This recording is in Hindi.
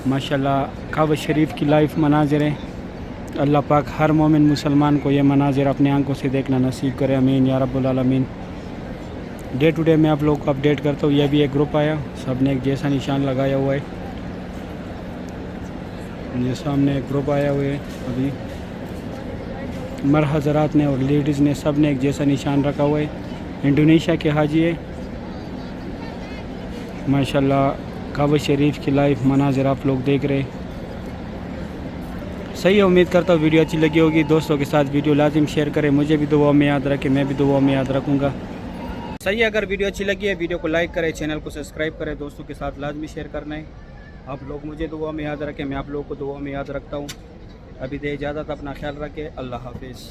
माशाल्लाह काबा शरीफ की लाइव मनाजिर हैं। अल्लाह पाक हर मोमिन मुसलमान को ये मनाजिर अपनी आंखों से देखना नसीब करे, अमीन या रब्बुल आलमीन। डे टू डे मैं आप लोगों को अपडेट करता हूँ। यह भी एक ग्रुप आया, सब ने एक जैसा निशान लगाया हुआ है। ये सामने एक ग्रुप आया हुआ है, अभी मर हज़रात ने और लेडीज़ ने सब ने एक जैसा निशान रखा हुआ है। इंडोनेशिया के हाजी है। माशाल्लाह काबा शरीफ की लाइव मनाजिर आप लोग देख रहे। सही है, उम्मीद करता हूँ वीडियो अच्छी लगी होगी। दोस्तों के साथ वीडियो लाजिम शेयर करें, मुझे भी दुआ में याद रखें, मैं भी दुआ में याद रखूँगा। सही है, अगर वीडियो अच्छी लगी है वीडियो को लाइक करें, चैनल को सब्सक्राइब करें, दोस्तों के साथ लाजमी शेयर करना है। आप लोग मुझे दुआ में याद रखें, मैं आप लोगों को दुआ में याद रखता हूँ। अभी दे इजाज़त, अपना ख्याल रखें, अल्लाह हाफिज़।